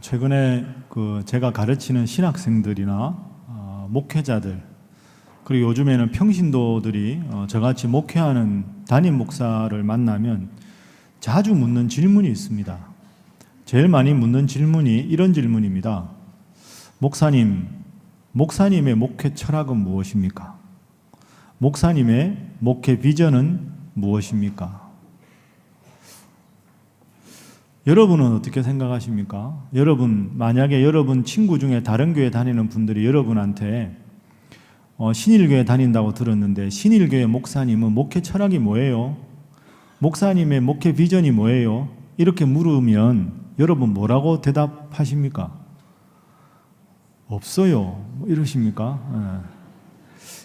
최근에 제가 가르치는 신학생들이나 목회자들, 그리고 요즘에는 평신도들이 저같이 목회하는 담임 목사를 만나면 자주 묻는 질문이 있습니다. 제일 많이 묻는 질문이 이런 질문입니다. 목사님의 목회 철학은 무엇입니까? 목사님의 목회 비전은 무엇입니까? 여러분은 어떻게 생각하십니까? 만약에 여러분 친구 중에 다른 교회 다니는 분들이 여러분한테 신일교회 다닌다고 들었는데 신일교회 목사님은 목회 철학이 뭐예요? 목사님의 목회 비전이 뭐예요? 이렇게 물으면 여러분 뭐라고 대답하십니까? 없어요. 이러십니까?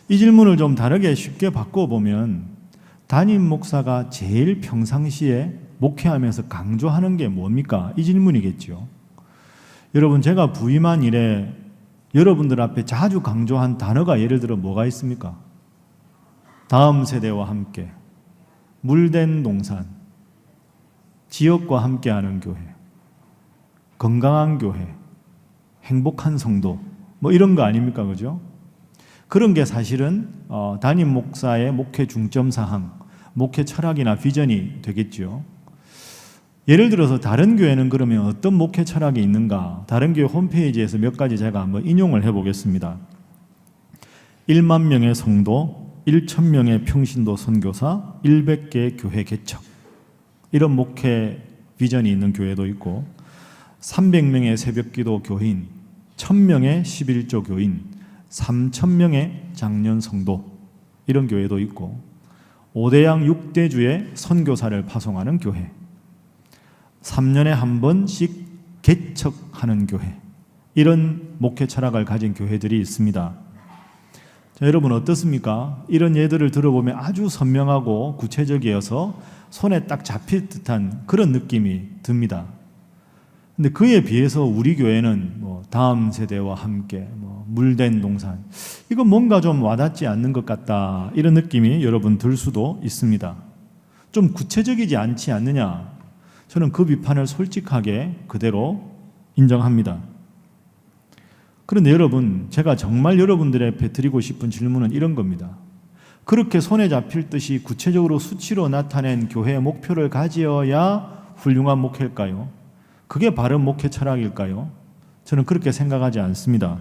이 질문을 좀 다르게 쉽게 바꿔보면 담임 목사가 제일 평상시에 목회하면서 강조하는 게 뭡니까? 이 질문이겠죠. 여러분, 제가 부임한 이래 여러분들 앞에 자주 강조한 단어가 예를 들어 뭐가 있습니까? 다음 세대와 함께, 물된 동산, 지역과 함께하는 교회, 건강한 교회, 행복한 성도, 이런 거 아닙니까? 그죠? 그런 게 사실은 담임 목사의 목회 중점 사항, 목회 철학이나 비전이 되겠죠. 예를 들어서 다른 교회는 그러면 어떤 목회 철학이 있는가? 다른 교회 홈페이지에서 몇 가지 제가 한번 인용을 해보겠습니다. 1만 명의 성도, 1,000명의 평신도 선교사, 100개의 교회 개척, 이런 목회 비전이 있는 교회도 있고 300명의 새벽기도 교인, 1,000명의 11조 교인, 3,000명의 장년 성도, 이런 교회도 있고 5대양 6대주의 선교사를 파송하는 교회, 3년에 한 번씩 개척하는 교회, 이런 목회 철학을 가진 교회들이 있습니다. 자, 여러분 어떻습니까? 이런 예들을 들어보면 아주 선명하고 구체적이어서 손에 딱 잡힐 듯한 그런 느낌이 듭니다. 근데 그에 비해서 우리 교회는 다음 세대와 함께, 물된 동산, 이건 뭔가 좀 와닿지 않는 것 같다, 이런 느낌이 여러분 들 수도 있습니다. 좀 구체적이지 않지 않느냐? 저는 그 비판을 솔직하게 그대로 인정합니다. 그런데 여러분, 제가 정말 여러분들 앞에 드리고 싶은 질문은 이런 겁니다. 그렇게 손에 잡힐 듯이 구체적으로 수치로 나타낸 교회의 목표를 가져야 훌륭한 목회일까요? 그게 바른 목회 철학일까요? 저는 그렇게 생각하지 않습니다.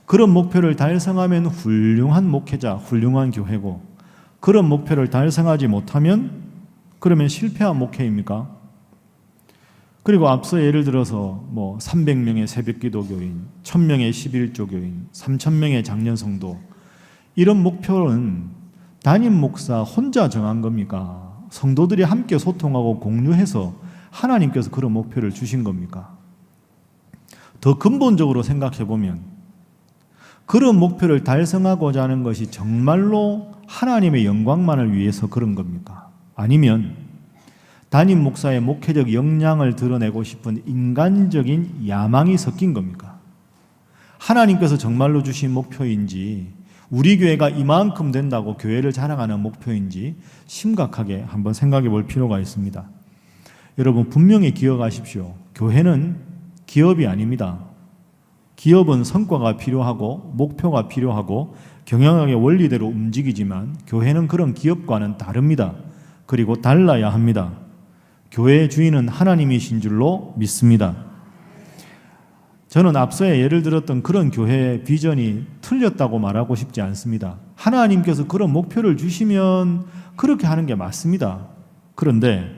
그런 목표를 달성하면 훌륭한 목회자, 훌륭한 교회고, 그런 목표를 달성하지 못하면 그러면 실패한 목회입니까? 그리고 앞서 예를 들어서 300명의 새벽기도 교인, 1,000명의 11조 교인, 3,000명의 장년 성도, 이런 목표는 담임 목사 혼자 정한 겁니까? 성도들이 함께 소통하고 공유해서 하나님께서 그런 목표를 주신 겁니까? 더 근본적으로 생각해 보면 그런 목표를 달성하고자 하는 것이 정말로 하나님의 영광만을 위해서 그런 겁니까? 아니면 담임 목사의 목회적 역량을 드러내고 싶은 인간적인 야망이 섞인 겁니까? 하나님께서 정말로 주신 목표인지, 우리 교회가 이만큼 된다고 교회를 자랑하는 목표인지 심각하게 한번 생각해 볼 필요가 있습니다. 여러분 분명히 기억하십시오. 교회는 기업이 아닙니다. 기업은 성과가 필요하고 목표가 필요하고 경영학의 원리대로 움직이지만 교회는 그런 기업과는 다릅니다. 그리고 달라야 합니다. 교회의 주인은 하나님이신 줄로 믿습니다. 저는 앞서에 예를 들었던 그런 교회의 비전이 틀렸다고 말하고 싶지 않습니다. 하나님께서 그런 목표를 주시면 그렇게 하는 게 맞습니다. 그런데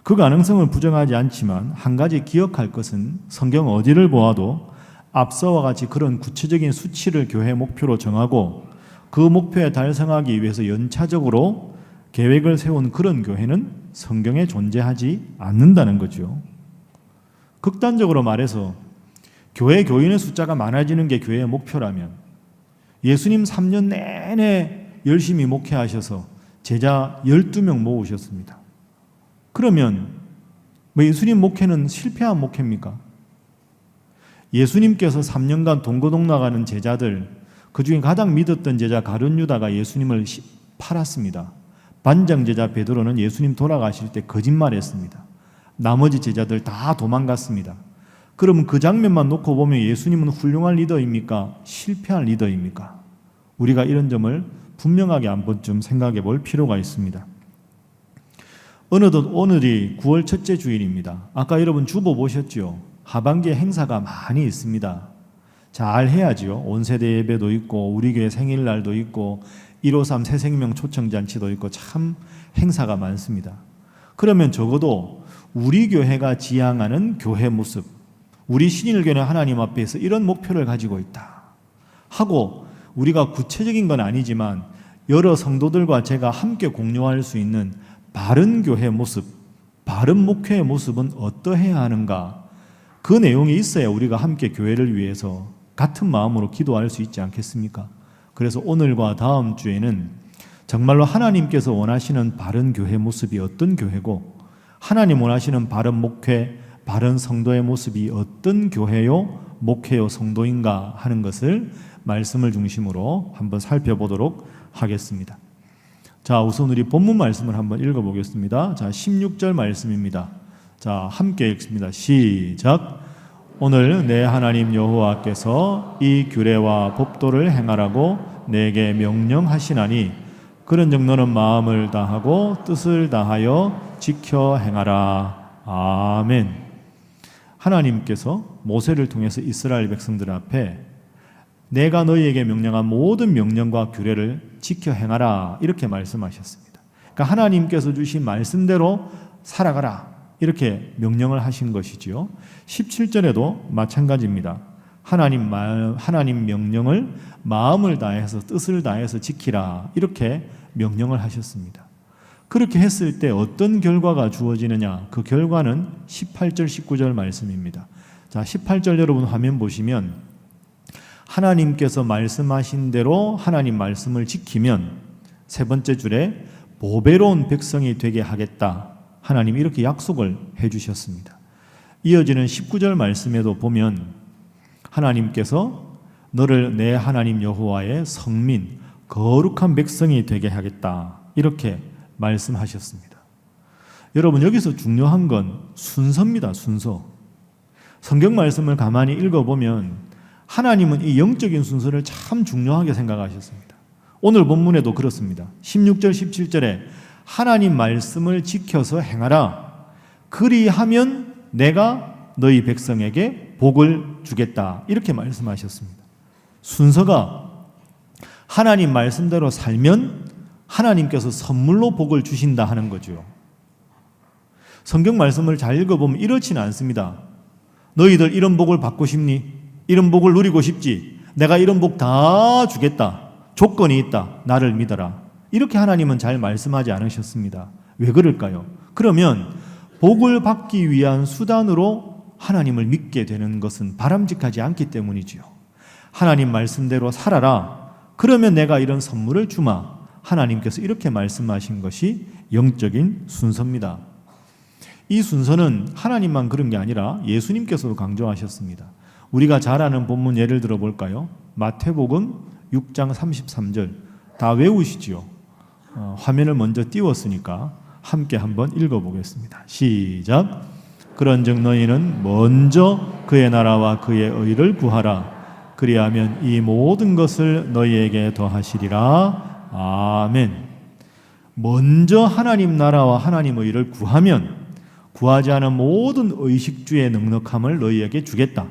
그 가능성을 부정하지 않지만 한 가지 기억할 것은 성경 어디를 보아도 앞서와 같이 그런 구체적인 수치를 교회 목표로 정하고 그 목표에 달성하기 위해서 연차적으로 계획을 세운 그런 교회는 성경에 존재하지 않는다는 거죠. 극단적으로 말해서 교회 교인의 숫자가 많아지는 게 교회의 목표라면 예수님 3년 내내 열심히 목회하셔서 제자 12명 모으셨습니다. 그러면 예수님 목회는 실패한 목회입니까? 예수님께서 3년간 동고동 나가는 제자들, 그 중에 가장 믿었던 제자 가룟 유다가 예수님을 팔았습니다. 반장 제자 베드로는 예수님 돌아가실 때 거짓말했습니다. 나머지 제자들 다 도망갔습니다. 그러면 그 장면만 놓고 보면 예수님은 훌륭한 리더입니까? 실패한 리더입니까? 우리가 이런 점을 분명하게 한 번쯤 생각해 볼 필요가 있습니다. 어느덧 오늘이 9월 첫째 주일입니다. 아까 여러분 주보 보셨죠? 하반기에 행사가 많이 있습니다. 잘 해야지요. 온세대 예배도 있고 우리 교회 생일날도 있고 153 새생명 초청잔치도 있고 참 행사가 많습니다. 그러면 적어도 우리 교회가 지향하는 교회 모습, 우리 신일교회는 하나님 앞에서 이런 목표를 가지고 있다 하고 우리가 구체적인 건 아니지만 여러 성도들과 제가 함께 공유할 수 있는 바른 교회 모습, 바른 목회의 모습은 어떠해야 하는가, 그 내용이 있어야 우리가 함께 교회를 위해서 같은 마음으로 기도할 수 있지 않겠습니까? 그래서 오늘과 다음 주에는 정말로 하나님께서 원하시는 바른 교회 모습이 어떤 교회고 하나님 원하시는 바른 목회, 바른 성도의 모습이 어떤 교회요, 목회요, 성도인가 하는 것을 말씀을 중심으로 한번 살펴보도록 하겠습니다. 자, 우선 우리 본문 말씀을 한번 읽어보겠습니다. 자, 16절 말씀입니다. 자, 함께 읽습니다. 시작. 오늘 내 하나님 여호와께서 이 규례와 법도를 행하라고 내게 명령하시나니 그런즉 너는 마음을 다하고 뜻을 다하여 지켜 행하라. 아멘. 하나님께서 모세를 통해서 이스라엘 백성들 앞에 내가 너희에게 명령한 모든 명령과 규례를 지켜 행하라 이렇게 말씀하셨습니다. 그러니까 하나님께서 주신 말씀대로 살아가라 이렇게 명령을 하신 것이지요. 17절에도 마찬가지입니다. 하나님 명령을 마음을 다해서 뜻을 다해서 지키라 이렇게 명령을 하셨습니다. 그렇게 했을 때 어떤 결과가 주어지느냐, 그 결과는 18절 19절 말씀입니다. 자, 18절 여러분 화면 보시면 하나님께서 말씀하신 대로 하나님 말씀을 지키면 세 번째 줄에 보배로운 백성이 되게 하겠다, 하나님 이렇게 약속을 해주셨습니다. 이어지는 19절 말씀에도 보면 하나님께서 너를 내 하나님 여호와의 성민, 거룩한 백성이 되게 하겠다 이렇게 말씀하셨습니다. 여러분 여기서 중요한 건 순서입니다. 순서. 성경 말씀을 가만히 읽어보면 하나님은 이 영적인 순서를 참 중요하게 생각하셨습니다. 오늘 본문에도 그렇습니다. 16절 17절에 하나님 말씀을 지켜서 행하라. 그리하면 내가 너희 백성에게 복을 주겠다 이렇게 말씀하셨습니다. 순서가 하나님 말씀대로 살면 하나님께서 선물로 복을 주신다 하는 거죠. 성경 말씀을 잘 읽어보면 이렇지는 않습니다. 너희들 이런 복을 받고 싶니? 이런 복을 누리고 싶지? 내가 이런 복 다 주겠다. 조건이 있다. 나를 믿어라. 이렇게 하나님은 잘 말씀하지 않으셨습니다. 왜 그럴까요? 그러면 복을 받기 위한 수단으로 하나님을 믿게 되는 것은 바람직하지 않기 때문이지요. 하나님 말씀대로 살아라. 그러면 내가 이런 선물을 주마. 하나님께서 이렇게 말씀하신 것이 영적인 순서입니다. 이 순서는 하나님만 그런 게 아니라 예수님께서도 강조하셨습니다. 우리가 잘 아는 본문 예를 들어 볼까요? 마태복음 6장 33절 다 외우시지요. 화면을 먼저 띄웠으니까 함께 한번 읽어보겠습니다. 시작. 그런즉 너희는 먼저 그의 나라와 그의 의를 구하라. 그리하면 이 모든 것을 너희에게 더하시리라. 아멘. 먼저 하나님 나라와 하나님 의를 구하면 구하지 않은 모든 의식주의 넉넉함을 너희에게 주겠다.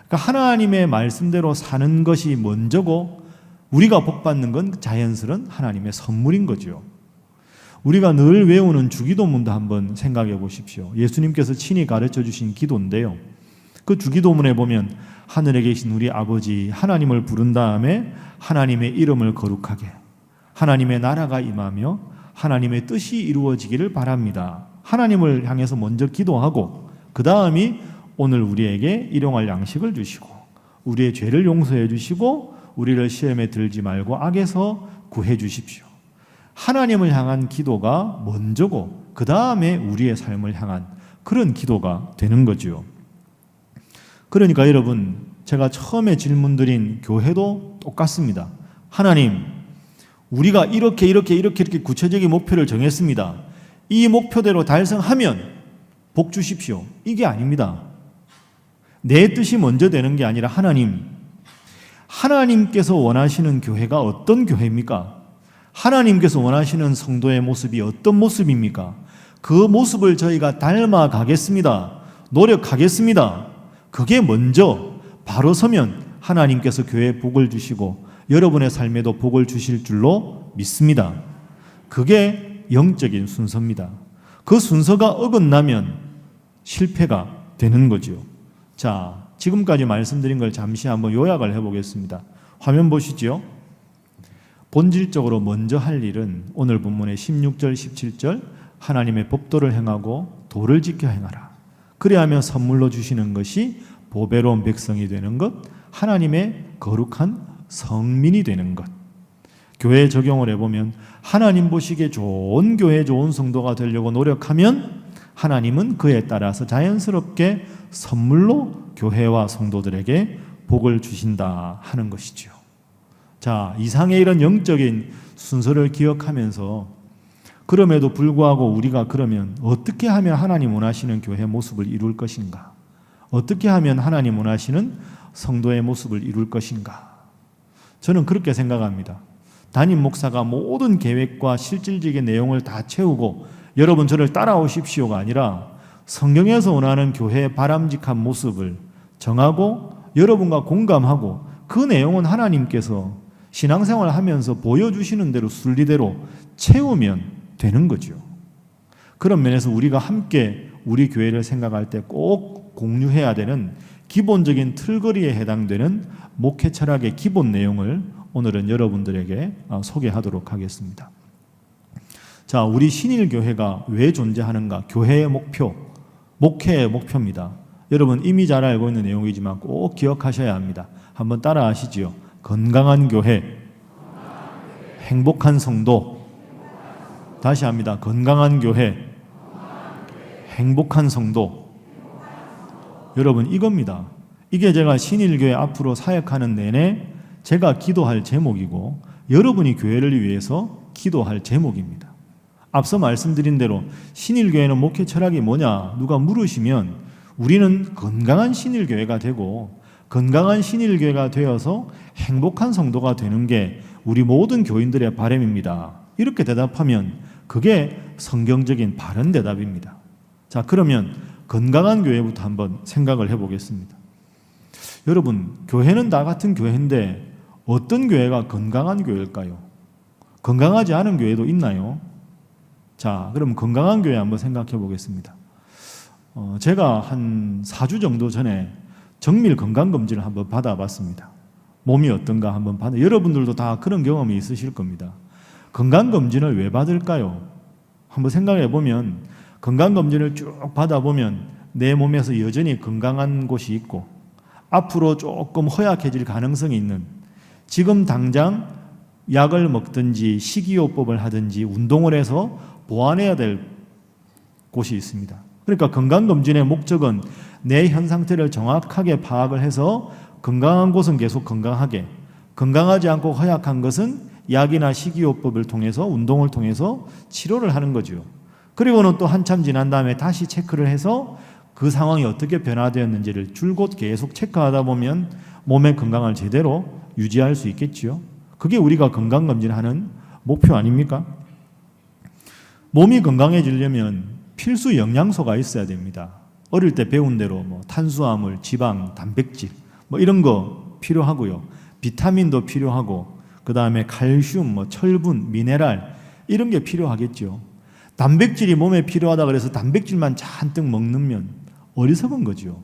그러니까 하나님의 말씀대로 사는 것이 먼저고 우리가 복받는 건 자연스러운 하나님의 선물인 거죠. 우리가 늘 외우는 주기도문도 한번 생각해 보십시오. 예수님께서 친히 가르쳐 주신 기도인데요. 그 주기도문에 보면 하늘에 계신 우리 아버지 하나님을 부른 다음에 하나님의 이름을 거룩하게, 하나님의 나라가 임하며 하나님의 뜻이 이루어지기를 바랍니다. 하나님을 향해서 먼저 기도하고 그 다음이 오늘 우리에게 일용할 양식을 주시고 우리의 죄를 용서해 주시고 우리를 시험에 들지 말고 악에서 구해 주십시오. 하나님을 향한 기도가 먼저고 그 다음에 우리의 삶을 향한 그런 기도가 되는 거죠. 그러니까 여러분 제가 처음에 질문드린 교회도 똑같습니다. 하나님, 우리가 이렇게 구체적인 목표를 정했습니다. 이 목표대로 달성하면 복 주십시오. 이게 아닙니다. 내 뜻이 먼저 되는 게 아니라 하나님께서 원하시는 교회가 어떤 교회입니까? 하나님께서 원하시는 성도의 모습이 어떤 모습입니까? 그 모습을 저희가 닮아가겠습니다. 노력하겠습니다. 그게 먼저 바로 서면 하나님께서 교회에 복을 주시고 여러분의 삶에도 복을 주실 줄로 믿습니다. 그게 영적인 순서입니다. 그 순서가 어긋나면 실패가 되는 거죠. 자, 지금까지 말씀드린 걸 잠시 한번 요약을 해보겠습니다. 화면 보시죠. 본질적으로 먼저 할 일은 오늘 본문의 16절, 17절 하나님의 법도를 행하고 도를 지켜 행하라. 그래야 하면 선물로 주시는 것이 보배로운 백성이 되는 것, 하나님의 거룩한 성민이 되는 것. 교회에 적용을 해보면 하나님 보시기에 좋은 교회, 좋은 성도가 되려고 노력하면 하나님은 그에 따라서 자연스럽게 선물로 교회와 성도들에게 복을 주신다 하는 것이죠. 자, 이상의 이런 영적인 순서를 기억하면서 그럼에도 불구하고 우리가 그러면 어떻게 하면 하나님 원하시는 교회 모습을 이룰 것인가? 어떻게 하면 하나님 원하시는 성도의 모습을 이룰 것인가? 저는 그렇게 생각합니다. 담임 목사가 모든 계획과 실질적인 내용을 다 채우고 여러분 저를 따라오십시오가 아니라 성경에서 원하는 교회의 바람직한 모습을 정하고 여러분과 공감하고 그 내용은 하나님께서 신앙생활을 하면서 보여주시는 대로 순리대로 채우면 되는 거죠. 그런 면에서 우리가 함께 우리 교회를 생각할 때 꼭 공유해야 되는 기본적인 틀거리에 해당되는 목회 철학의 기본 내용을 오늘은 여러분들에게 소개하도록 하겠습니다. 자, 우리 신일교회가 왜 존재하는가? 교회의 목표, 목회의 목표입니다. 여러분 이미 잘 알고 있는 내용이지만 꼭 기억하셔야 합니다. 한번 따라 하시지요. 건강한 교회, 행복한 성도. 다시 합니다. 건강한 교회, 행복한 성도. 여러분 이겁니다. 이게 제가 신일교회 앞으로 사역하는 내내 제가 기도할 제목이고 여러분이 교회를 위해서 기도할 제목입니다. 앞서 말씀드린 대로 신일교회는 목회 철학이 뭐냐 누가 물으시면 우리는 건강한 신일교회가 되고 건강한 신일교회가 되어서 행복한 성도가 되는 게 우리 모든 교인들의 바람입니다. 이렇게 대답하면 그게 성경적인 바른 대답입니다. 자, 그러면 건강한 교회부터 한번 생각을 해보겠습니다. 여러분, 교회는 다 같은 교회인데 어떤 교회가 건강한 교회일까요? 건강하지 않은 교회도 있나요? 자, 그럼 건강한 교회 한번 생각해 보겠습니다. 제가 한 4주 정도 전에 정밀 건강검진을 한번 받아봤습니다. 몸이 어떤가 한번 여러분들도 다 그런 경험이 있으실 겁니다. 건강검진을 왜 받을까요? 한번 생각해 보면 건강검진을 쭉 받아보면 내 몸에서 여전히 건강한 곳이 있고 앞으로 조금 허약해질 가능성이 있는 지금 당장 약을 먹든지 식이요법을 하든지 운동을 해서 보완해야 될 곳이 있습니다. 그러니까 건강검진의 목적은 내 현 상태를 정확하게 파악을 해서 건강한 곳은 계속 건강하게, 건강하지 않고 허약한 것은 약이나 식이요법을 통해서 운동을 통해서 치료를 하는 거죠. 그리고는 또 한참 지난 다음에 다시 체크를 해서 그 상황이 어떻게 변화되었는지를 줄곧 계속 체크하다 보면 몸의 건강을 제대로 유지할 수 있겠지요. 그게 우리가 건강검진하는 목표 아닙니까? 몸이 건강해지려면 필수 영양소가 있어야 됩니다. 어릴 때 배운 대로 탄수화물, 지방, 단백질 이런 거 필요하고요. 비타민도 필요하고 그 다음에 칼슘, 철분, 미네랄 이런 게 필요하겠죠. 단백질이 몸에 필요하다 그래서 단백질만 잔뜩 먹으면 어리석은 거죠.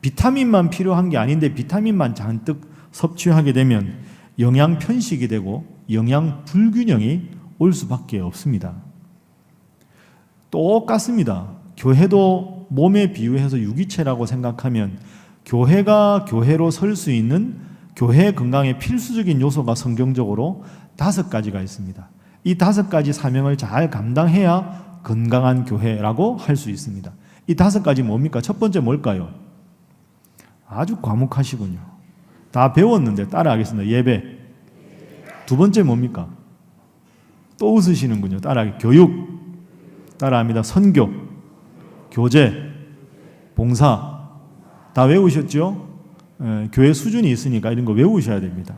비타민만 필요한 게 아닌데 비타민만 잔뜩 섭취하게 되면 영양 편식이 되고 영양 불균형이 올 수밖에 없습니다. 똑같습니다. 교회도 몸에 비유해서 유기체라고 생각하면 교회가 교회로 설 수 있는 교회 건강의 필수적인 요소가 성경적으로 5가지가 있습니다. 이 5가지 사명을 잘 감당해야 건강한 교회라고 할 수 있습니다. 이 5가지 뭡니까? 첫 번째 뭘까요? 아주 과묵하시군요. 다 배웠는데 따라하겠습니다. 예배. 두 번째 뭡니까? 또 웃으시는군요. 따라하기. 교육. 따라합니다. 선교. 교제. 봉사 다 외우셨죠? 교회 수준이 있으니까 이런 거 외우셔야 됩니다.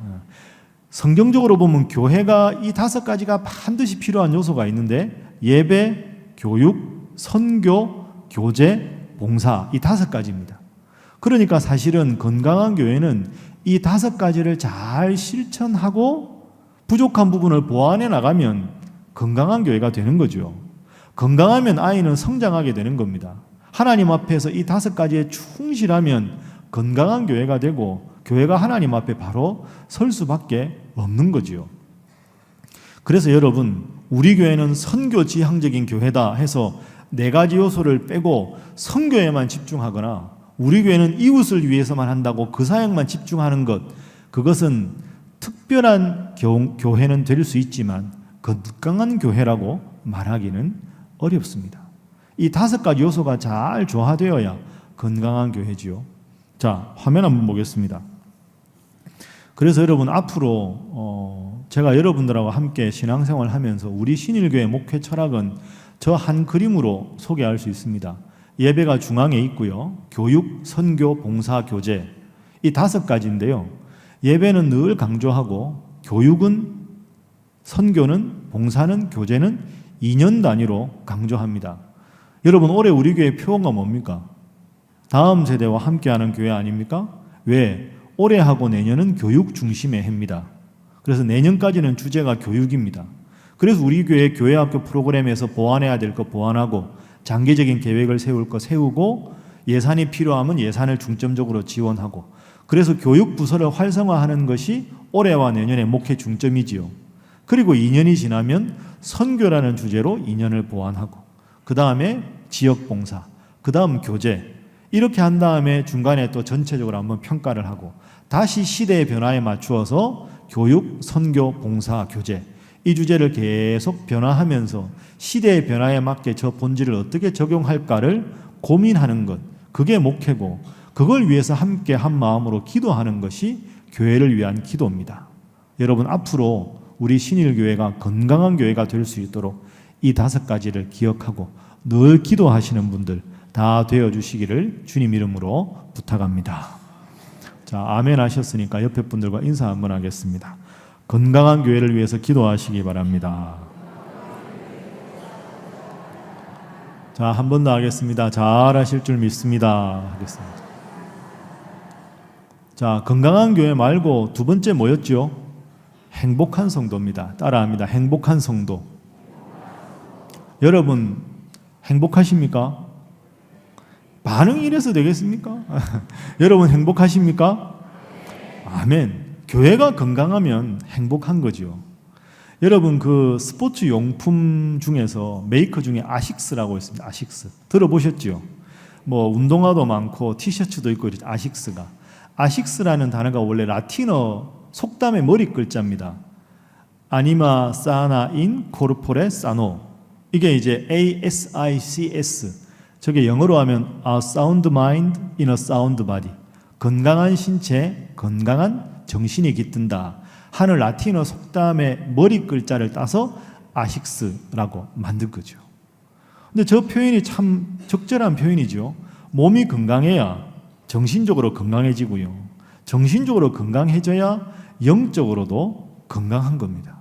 성경적으로 보면 교회가 이 5가지가 반드시 필요한 요소가 있는데 예배, 교육, 선교, 교제, 봉사 이 5가지입니다. 그러니까 사실은 건강한 교회는 이 5가지를 잘 실천하고 부족한 부분을 보완해 나가면 건강한 교회가 되는 거죠. 건강하면 아이는 성장하게 되는 겁니다. 하나님 앞에서 이 5가지에 충실하면 건강한 교회가 되고 교회가 하나님 앞에 바로 설 수밖에 없는 거지요. 그래서 여러분, 우리 교회는 선교 지향적인 교회다 해서 4가지 요소를 빼고 선교에만 집중하거나 우리 교회는 이웃을 위해서만 한다고 그 사역만 집중하는 것, 그것은 특별한 교회는 될 수 있지만 건강한 교회라고 말하기는 어렵습니다. 이 5가지 요소가 잘 조화되어야 건강한 교회지요. 자, 화면 한번 보겠습니다. 그래서 여러분 앞으로 제가 여러분들하고 함께 신앙생활을 하면서 우리 신일교회 목회 철학은 저 한 그림으로 소개할 수 있습니다. 예배가 중앙에 있고요. 교육, 선교, 봉사, 교제 이 5가지인데요. 예배는 늘 강조하고 교육은, 선교는, 봉사는, 교제는 2년 단위로 강조합니다. 여러분 올해 우리 교회 표어가 뭡니까? 다음 세대와 함께하는 교회 아닙니까? 왜? 올해하고 내년은 교육 중심의 해입니다. 그래서 내년까지는 주제가 교육입니다. 그래서 우리 교회 교회학교 프로그램에서 보완해야 될 거 보완하고 장기적인 계획을 세울 거 세우고 예산이 필요하면 예산을 중점적으로 지원하고 그래서 교육 부서를 활성화하는 것이 올해와 내년의 목회 중점이지요. 그리고 2년이 지나면 선교라는 주제로 2년을 보완하고 그 다음에 지역봉사, 그 다음 교제 이렇게 한 다음에 중간에 또 전체적으로 한번 평가를 하고 다시 시대의 변화에 맞추어서 교육, 선교, 봉사, 교제 이 주제를 계속 변화하면서 시대의 변화에 맞게 저 본질을 어떻게 적용할까를 고민하는 것, 그게 목회고 그걸 위해서 함께 한 마음으로 기도하는 것이 교회를 위한 기도입니다. 여러분 앞으로 우리 신일교회가 건강한 교회가 될 수 있도록 이 5가지를 기억하고 늘 기도하시는 분들 다 되어주시기를 주님 이름으로 부탁합니다. 자, 아멘 하셨으니까 옆에 분들과 인사 한번 하겠습니다. 건강한 교회를 위해서 기도하시기 바랍니다. 자, 한 번 더 하겠습니다. 잘 하실 줄 믿습니다. 하겠습니다. 자, 건강한 교회 말고 두 번째 뭐였죠? 행복한 성도입니다. 따라합니다. 행복한 성도. 여러분 행복하십니까? 반응이 이래서 되겠습니까? 여러분 행복하십니까? 아멘. 교회가 건강하면 행복한 거죠. 여러분 그 스포츠 용품 중에서 메이커 중에 아식스라고 있습니다. 아식스 들어보셨죠? 뭐 운동화도 많고 티셔츠도 있고 아식스가 아식스라는 단어가 원래 라틴어 속담의 머리 글자입니다. 아니마 사나 인 코르포레 사노 이게 이제 ASICS 저게 영어로 하면 A sound mind in a sound body 건강한 신체, 건강한 정신이 깃든다 하는 라틴어 속담의 머리 글자를 따서 아식스라고 만든 거죠. 근데 저 표현이 참 적절한 표현이죠. 몸이 건강해야 정신적으로 건강해지고요. 정신적으로 건강해져야 영적으로도 건강한 겁니다.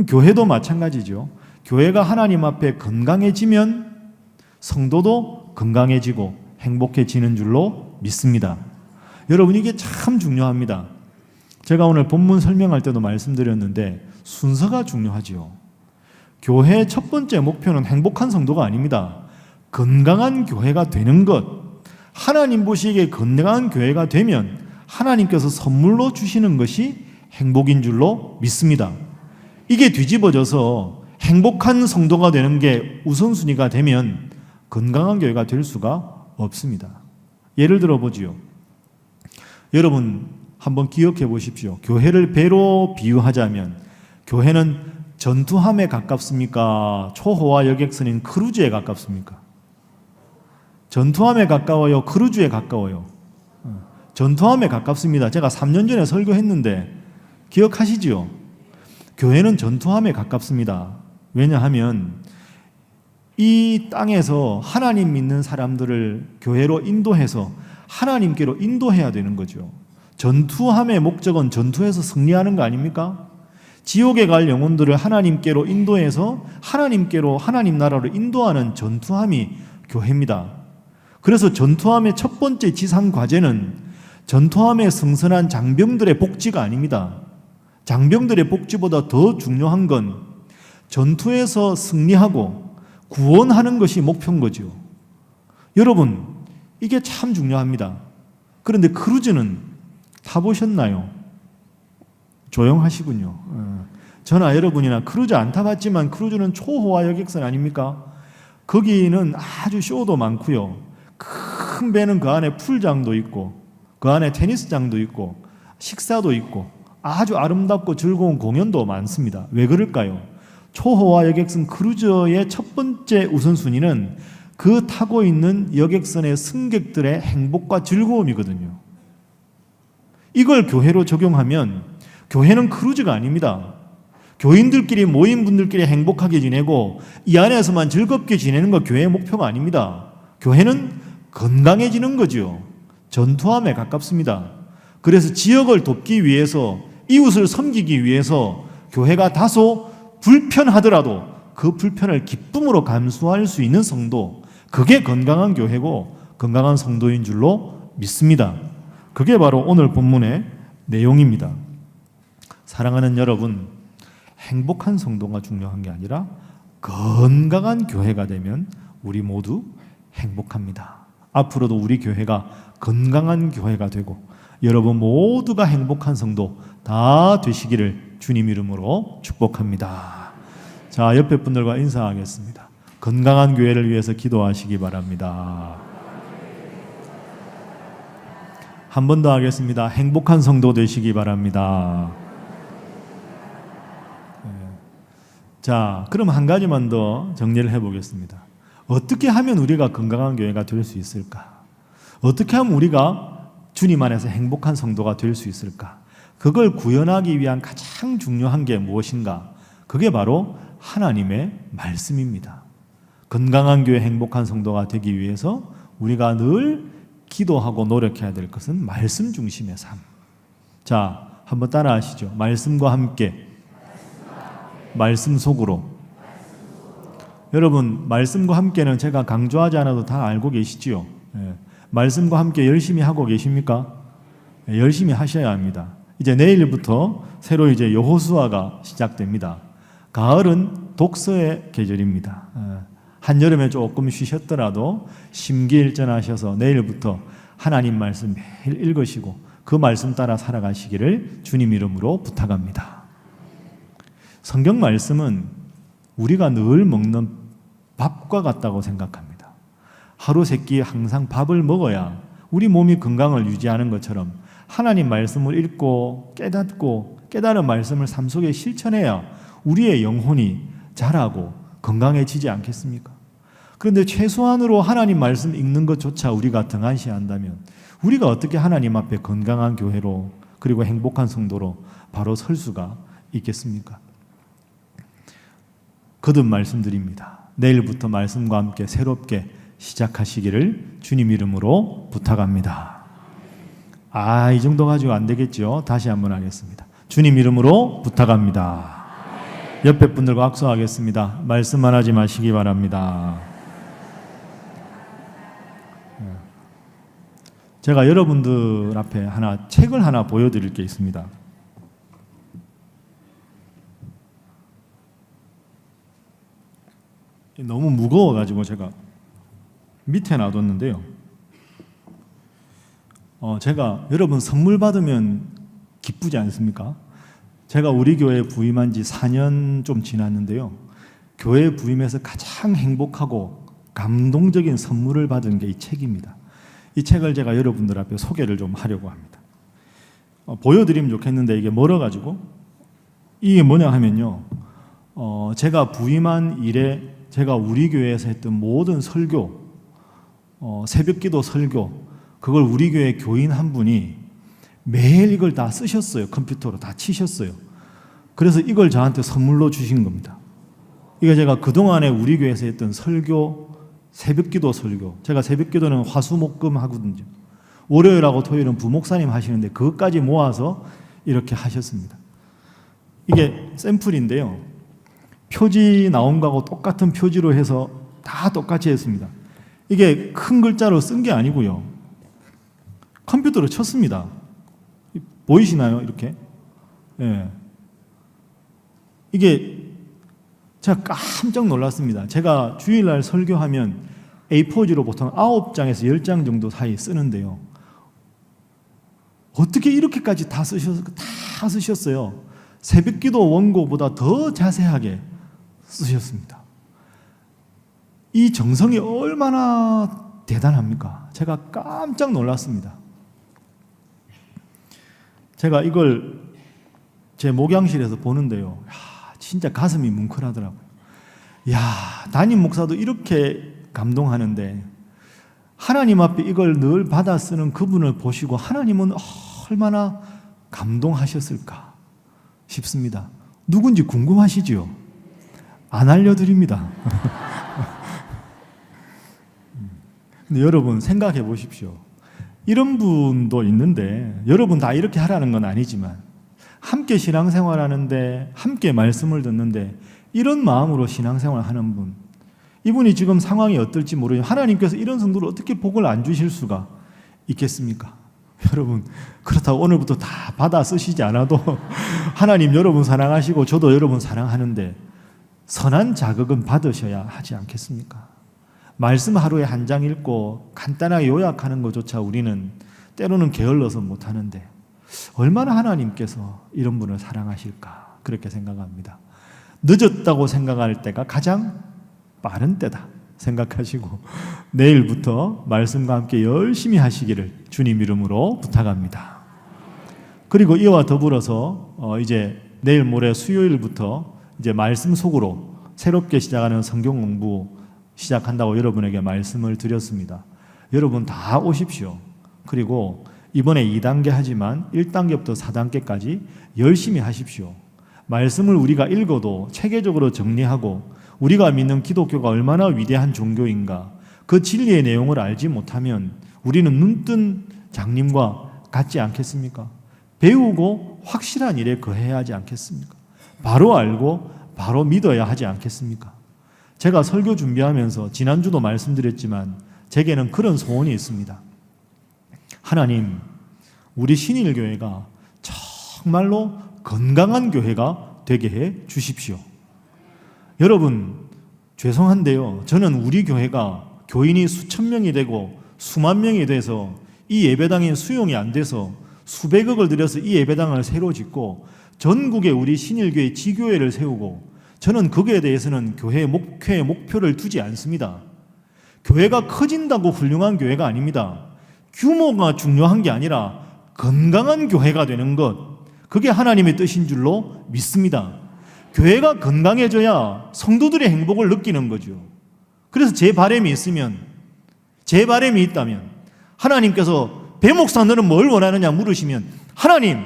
교회도 마찬가지죠. 교회가 하나님 앞에 건강해지면 성도도 건강해지고 행복해지는 줄로 믿습니다. 여러분 이게 참 중요합니다. 제가 오늘 본문 설명할 때도 말씀드렸는데 순서가 중요하죠. 교회의 첫 번째 목표는 행복한 성도가 아닙니다. 건강한 교회가 되는 것. 하나님 보시기에 건강한 교회가 되면 하나님께서 선물로 주시는 것이 행복인 줄로 믿습니다. 이게 뒤집어져서 행복한 성도가 되는 게 우선순위가 되면 건강한 교회가 될 수가 없습니다. 예를 들어 보지요. 여러분 한번 기억해 보십시오. 교회를 배로 비유하자면 교회는 전투함에 가깝습니까? 초호화 여객선인 크루즈에 가깝습니까? 전투함에 가까워요? 크루즈에 가까워요? 전투함에 가깝습니다. 제가 3년 전에 설교했는데 기억하시지요? 교회는 전투함에 가깝습니다. 왜냐하면 이 땅에서 하나님 믿는 사람들을 교회로 인도해서 하나님께로 인도해야 되는 거죠. 전투함의 목적은 전투에서 승리하는 거 아닙니까? 지옥에 갈 영혼들을 하나님께로 인도해서 하나님께로, 하나님 나라로 인도하는 전투함이 교회입니다. 그래서 전투함의 첫 번째 지상 과제는 전투함에 승선한 장병들의 복지가 아닙니다. 장병들의 복지보다 더 중요한 건 전투에서 승리하고 구원하는 것이 목표인 거죠. 여러분, 이게 참 중요합니다. 그런데 크루즈는 타보셨나요? 조용하시군요. 저나 여러분이나 크루즈 안 타봤지만 크루즈는 초호화 여객선 아닙니까? 거기는 아주 쇼도 많고요. 큰 배는 그 안에 풀장도 있고 그 안에 테니스장도 있고 식사도 있고 아주 아름답고 즐거운 공연도 많습니다. 왜 그럴까요? 초호화 여객선 크루즈의 첫 번째 우선순위는 그 타고 있는 여객선의 승객들의 행복과 즐거움이거든요. 이걸 교회로 적용하면 교회는 크루즈가 아닙니다. 교인들끼리 모인 분들끼리 행복하게 지내고 이 안에서만 즐겁게 지내는 거 교회의 목표가 아닙니다. 교회는 건강해지는 거죠. 전투함에 가깝습니다. 그래서 지역을 돕기 위해서, 이웃을 섬기기 위해서 교회가 다소 불편하더라도 그 불편을 기쁨으로 감수할 수 있는 성도, 그게 건강한 교회고 건강한 성도인 줄로 믿습니다. 그게 바로 오늘 본문의 내용입니다. 사랑하는 여러분, 행복한 성도가 중요한 게 아니라 건강한 교회가 되면 우리 모두 행복합니다. 앞으로도 우리 교회가 건강한 교회가 되고 여러분 모두가 행복한 성도 다 되시기를 주님 이름으로 축복합니다. 자, 옆에 분들과 인사하겠습니다. 건강한 교회를 위해서 기도하시기 바랍니다. 한 번 더 하겠습니다. 행복한 성도 되시기 바랍니다. 자, 그럼 한 가지만 더 정리를 해보겠습니다. 어떻게 하면 우리가 건강한 교회가 될 수 있을까? 어떻게 하면 우리가 주님 안에서 행복한 성도가 될 수 있을까? 그걸 구현하기 위한 가장 중요한 게 무엇인가? 그게 바로 하나님의 말씀입니다. 건강한 교회, 행복한 성도가 되기 위해서 우리가 늘 기도하고 노력해야 될 것은 말씀 중심의 삶. 자, 한번 따라 하시죠. 말씀과 함께, 말씀 속으로. 여러분, 말씀과 함께는 제가 강조하지 않아도 다 알고 계시지요. 말씀과 함께 열심히 하고 계십니까? 열심히 하셔야 합니다. 이제 내일부터 새로 이제 여호수아가 시작됩니다. 가을은 독서의 계절입니다. 한여름에 조금 쉬셨더라도 심기일전하셔서 내일부터 하나님 말씀 매일 읽으시고 그 말씀 따라 살아가시기를 주님 이름으로 부탁합니다. 성경 말씀은 우리가 늘 먹는 밥과 같다고 생각합니다. 하루 세 끼 항상 밥을 먹어야 우리 몸이 건강을 유지하는 것처럼 하나님 말씀을 읽고 깨닫고 깨달은 말씀을 삶 속에 실천해야 우리의 영혼이 자라고 건강해지지 않겠습니까? 그런데 최소한으로 하나님 말씀 읽는 것조차 우리가 등한시한다면 우리가 어떻게 하나님 앞에 건강한 교회로 그리고 행복한 성도로 바로 설 수가 있겠습니까? 거듭 말씀드립니다. 내일부터 말씀과 함께 새롭게 시작하시기를 주님 이름으로 부탁합니다. 이 정도 가지고 안 되겠죠? 다시 한번 하겠습니다. 주님 이름으로 부탁합니다. 옆에 분들과 악수하겠습니다. 말씀만 하지 마시기 바랍니다. 제가 여러분들 앞에 책을 하나 보여드릴 게 있습니다. 너무 무거워가지고 제가 밑에 놔뒀는데요. 제가 여러분 선물 받으면 기쁘지 않습니까? 제가 우리 교회에 부임한 지 4년 좀 지났는데요. 교회에 부임해서 가장 행복하고 감동적인 선물을 받은 게 이 책입니다. 이 책을 제가 여러분들 앞에 소개를 좀 하려고 합니다. 보여드리면 좋겠는데 이게 멀어가지고 이게 뭐냐 하면요. 제가 부임한 이래 제가 우리 교회에서 했던 모든 설교, 새벽기도 설교, 그걸 우리 교회 교인 한 분이 매일 이걸 다 쓰셨어요. 컴퓨터로 다 치셨어요. 그래서 이걸 저한테 선물로 주신 겁니다. 이게 제가 그동안에 우리 교회에서 했던 설교, 새벽기도 설교. 제가 새벽기도는 화수목금 하거든요. 월요일하고 토요일은 부목사님 하시는데 그것까지 모아서 이렇게 하셨습니다. 이게 샘플인데요. 표지 나온 거하고 똑같은 표지로 해서 다 똑같이 했습니다. 이게 큰 글자로 쓴 게 아니고요. 컴퓨터로 쳤습니다. 보이시나요? 이렇게. 예. 이게 제가 깜짝 놀랐습니다. 제가 주일날 설교하면 A4지로 보통 9장에서 10장 정도 사이 쓰는데요. 어떻게 이렇게까지 다 쓰셨어요? 새벽기도 원고보다 더 자세하게 쓰셨습니다. 이 정성이 얼마나 대단합니까? 제가 깜짝 놀랐습니다. 제가 이걸 제 목양실에서 보는데요. 진짜 가슴이 뭉클하더라고요. 담임 목사도 이렇게 감동하는데 하나님 앞에 이걸 늘 받아 쓰는 그분을 보시고 하나님은 얼마나 감동하셨을까 싶습니다. 누군지 궁금하시죠? 안 알려드립니다. 근데 여러분 생각해 보십시오. 이런 분도 있는데 여러분 다 이렇게 하라는 건 아니지만 함께 신앙생활하는데 함께 말씀을 듣는데 이런 마음으로 신앙생활하는 분, 이분이 지금 상황이 어떨지 모르지만 하나님께서 이런 성도를 어떻게 복을 안 주실 수가 있겠습니까? 여러분 그렇다고 오늘부터 다 받아 쓰시지 않아도 하나님 여러분 사랑하시고 저도 여러분 사랑하는데 선한 자극은 받으셔야 하지 않겠습니까? 말씀 하루에 한 장 읽고 간단하게 요약하는 것조차 우리는 때로는 게을러서 못하는데 얼마나 하나님께서 이런 분을 사랑하실까 그렇게 생각합니다. 늦었다고 생각할 때가 가장 빠른 때다 생각하시고 내일부터 말씀과 함께 열심히 하시기를 주님 이름으로 부탁합니다. 그리고 이와 더불어서 이제 내일 모레 수요일부터 이제 말씀 속으로 새롭게 시작하는 성경 공부 시작한다고 여러분에게 말씀을 드렸습니다. 여러분 다 오십시오. 그리고 이번에 2단계 하지만 1단계부터 4단계까지 열심히 하십시오. 말씀을 우리가 읽어도 체계적으로 정리하고 우리가 믿는 기독교가 얼마나 위대한 종교인가 그 진리의 내용을 알지 못하면 우리는 눈뜬 장님과 같지 않겠습니까? 배우고 확실한 일에 거해야 하지 않겠습니까? 바로 알고 바로 믿어야 하지 않겠습니까? 제가 설교 준비하면서 지난주도 말씀드렸지만 제게는 그런 소원이 있습니다. 하나님, 우리 신일교회가 정말로 건강한 교회가 되게 해 주십시오. 여러분, 죄송한데요. 저는 우리 교회가 교인이 수천 명이 되고 수만 명이 돼서 이 예배당이 수용이 안 돼서 수백억을 들여서 이 예배당을 새로 짓고 전국에 우리 신일교회 지교회를 세우고 저는 거기에 대해서는 교회의 목표를 두지 않습니다. 교회가 커진다고 훌륭한 교회가 아닙니다. 규모가 중요한 게 아니라 건강한 교회가 되는 것, 그게 하나님의 뜻인 줄로 믿습니다. 교회가 건강해져야 성도들의 행복을 느끼는 거죠. 그래서 제 바람이 있다면 하나님께서 배목사 너는 뭘 원하느냐 물으시면 하나님,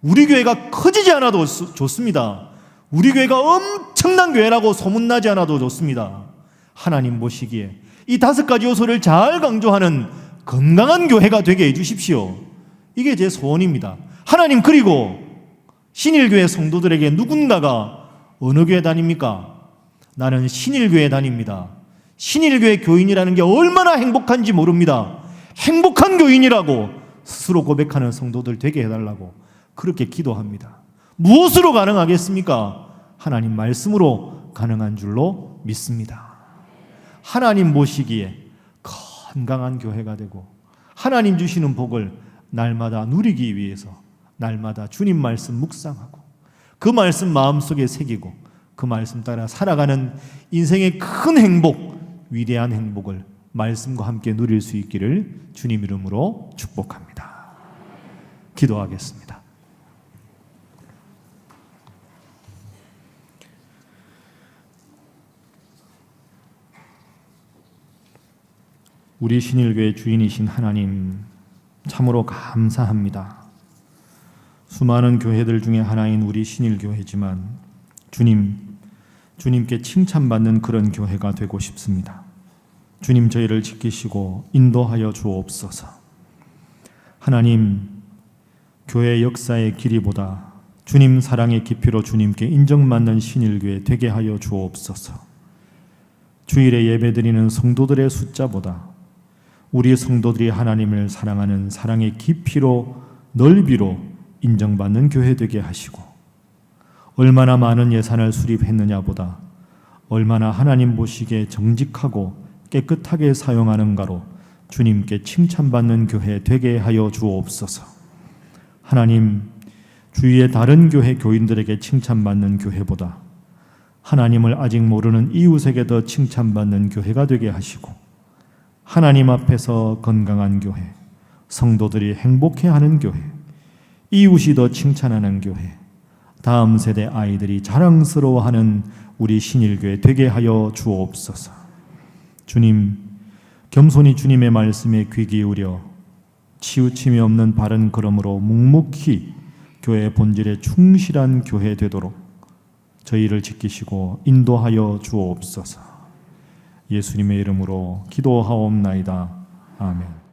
우리 교회가 커지지 않아도 좋습니다. 우리 교회가 엄청난 교회라고 소문나지 않아도 좋습니다. 하나님 보시기에 이 5가지 요소를 잘 강조하는 건강한 교회가 되게 해주십시오. 이게 제 소원입니다. 하나님, 그리고 신일교회 성도들에게 누군가가 어느 교회 다닙니까? 나는 신일교회 다닙니다. 신일교회 교인이라는 게 얼마나 행복한지 모릅니다. 행복한 교인이라고 스스로 고백하는 성도들 되게 해달라고 그렇게 기도합니다. 무엇으로 가능하겠습니까? 하나님 말씀으로 가능한 줄로 믿습니다. 하나님 보시기에 건강한 교회가 되고 하나님 주시는 복을 날마다 누리기 위해서 날마다 주님 말씀 묵상하고 그 말씀 마음속에 새기고 그 말씀 따라 살아가는 인생의 큰 행복, 위대한 행복을 말씀과 함께 누릴 수 있기를 주님 이름으로 축복합니다. 기도하겠습니다. 우리 신일교회 주인이신 하나님, 참으로 감사합니다. 수많은 교회들 중에 하나인 우리 신일교회지만 주님, 주님께 칭찬받는 그런 교회가 되고 싶습니다. 주님, 저희를 지키시고 인도하여 주옵소서. 하나님, 교회 역사의 길이보다 주님 사랑의 깊이로 주님께 인정받는 신일교회 되게 하여 주옵소서. 주일에 예배드리는 성도들의 숫자보다 우리 성도들이 하나님을 사랑하는 사랑의 깊이로 넓이로 인정받는 교회 되게 하시고, 얼마나 많은 예산을 수립했느냐보다 얼마나 하나님 보시기에 정직하고 깨끗하게 사용하는가로 주님께 칭찬받는 교회 되게 하여 주옵소서. 하나님, 주위의 다른 교회 교인들에게 칭찬받는 교회보다 하나님을 아직 모르는 이웃에게 더 칭찬받는 교회가 되게 하시고, 하나님 앞에서 건강한 교회, 성도들이 행복해하는 교회, 이웃이 더 칭찬하는 교회, 다음 세대 아이들이 자랑스러워하는 우리 신일교회 되게 하여 주옵소서. 주님, 겸손히 주님의 말씀에 귀 기울여 치우침이 없는 바른 걸음으로 묵묵히 교회의 본질에 충실한 교회 되도록 저희를 지키시고 인도하여 주옵소서. 예수님의 이름으로 기도하옵나이다. 아멘.